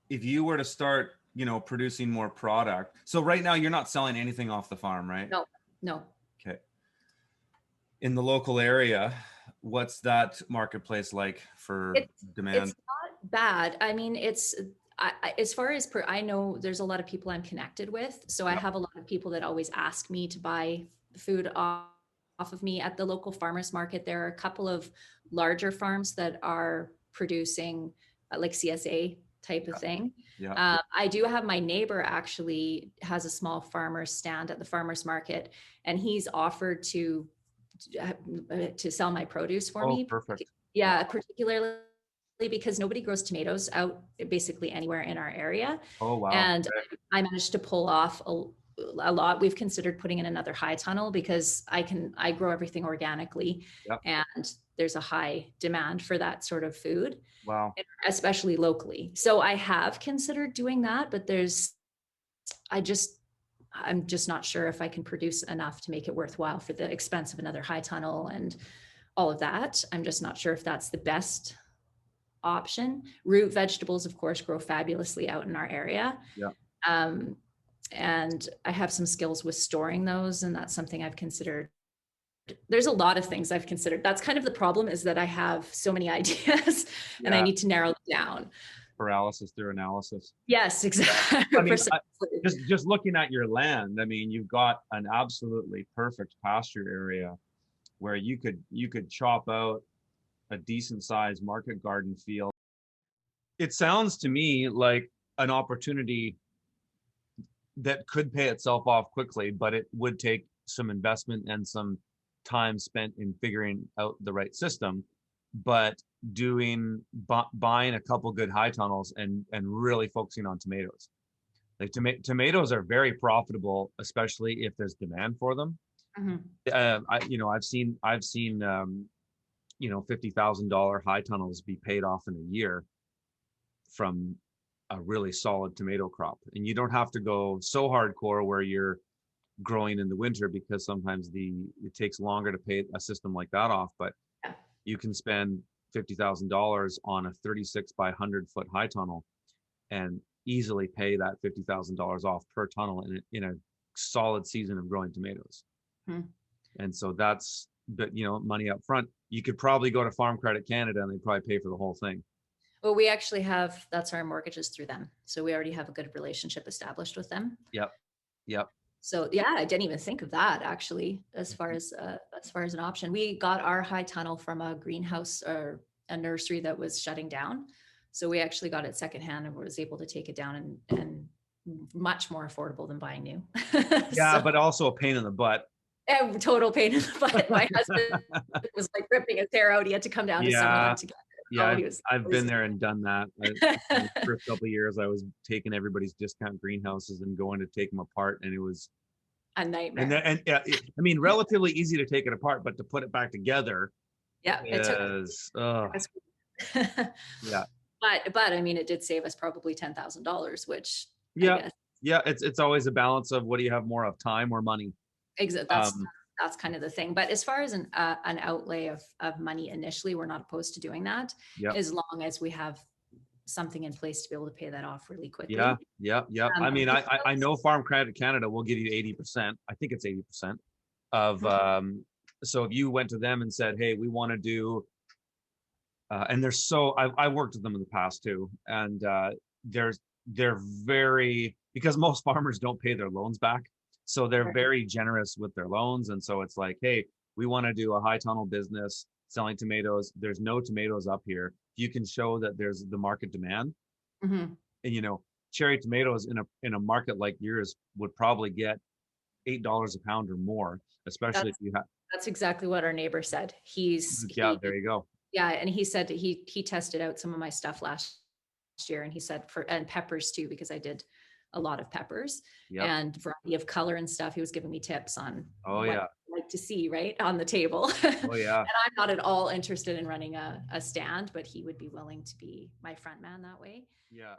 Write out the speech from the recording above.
if you were to start, producing more product. So right now you're not selling anything off the farm, right? No, no. Okay. In the local area, what's that marketplace like for It's demand? not bad. I mean, as far as I know, there's a lot of people I'm connected with. So I Yep. have a lot of people that always ask me to buy food off of me at the local farmers market. There are a couple of larger farms that are producing like CSA type of Yeah. thing. Yeah. I do have my neighbor actually has a small farmer's stand at the farmers market, and he's offered to sell my produce for Oh, me. perfect. Yeah, Wow. particularly because nobody grows tomatoes out basically anywhere in our area. Oh, wow. And Okay. I managed to pull off a lot. We've considered putting in another high tunnel because I grow everything organically, Yep. and there's a high demand for that sort of food, Wow. especially locally. So I have considered doing that, but I just I'm just not sure if I can produce enough to make it worthwhile for the expense of another high tunnel and all of that. I'm just not sure if that's the best option. Root vegetables, of course, grow fabulously out in our area. Yeah. Um, and I have some skills with storing those, and that's something I've considered. There's a lot of things I've considered. That's kind of the problem, is that I have so many ideas and I Yeah. need to narrow them down. Paralysis through analysis. Yes, Yeah. exactly. I mean, Precisely. just looking at your land, I mean, you've got an absolutely perfect pasture area where you could chop out a decent sized market garden field. It sounds to me like an opportunity that could pay itself off quickly, but it would take some investment and some time spent in figuring out the right system. But buying a couple good high tunnels and really focusing on tomatoes. Like tomatoes are very profitable, especially if there's demand for them. Mhm. I've seen $50,000 high tunnels be paid off in a year from a really solid tomato crop. And you don't have to go so hardcore where you're growing in the winter, because sometimes it takes longer to pay a system like that off. But Yeah. you can spend $50,000 on a 36 by 100-foot high tunnel and easily pay that $50,000 off per tunnel in a solid season of growing tomatoes. Mhm. And so that's money up front. You could probably go to Farm Credit Canada and they probably pay for the whole thing. Well, we actually that's our mortgages through them. So we already have a good relationship established with them. Yep. Yep. So yeah, I didn't even think of that actually, Mhm. as far as an option. We got our high tunnel from a greenhouse or a nursery that was shutting down. So we actually got it secondhand and was able to take it down and much more affordable than buying new. Yeah, So but also a pain in the butt. total pain in the butt. My husband was like ripping his hair out. He had to come down to some of Yeah. them together. Yeah, Oh, I've he was been there and done that. The first couple of years, I was taking everybody's discount greenhouses and going to take them apart, and it was, a and then, nightmare. and I mean, relatively easy to take it apart, but to put it back together Yeah, it took is, us. yeah, But I mean, it did save us probably $10,000, which I yeah, guess yeah. It's always a balance of what do you have more of, time or money. that's Um, that's kind of the thing. But as far as an outlay of money initially, we're not opposed to doing that, yeah, as long as we have something in place to be able to pay that off really yeah, quickly. yeah, yeah. I mean, I know Farm Credit Canada will give you 80%. I think it's 80% of, so if you went to them and said, hey, we want to do, and I worked with them in the past too, and there's they're very, because most farmers don't pay their loans back, so they're very generous with their loans. And so it's like, hey, we want to do a high tunnel business selling tomatoes. There's no tomatoes up here. You can show that there's the market demand, Mhm. and cherry tomatoes in a market like yours would probably get $8 a pound or more, especially if That's you have. that's exactly what our neighbor said. Yeah, there you go. Yeah, and he said that he tested out some of my stuff last year, and he said and peppers too, because I did a lot of peppers Yep. and variety of color and stuff. He was giving me tips on Oh what yeah. I like to see right on the table. And Oh yeah. I'm not at all interested in running a stand, but he would be willing to be my front man that way. Yeah.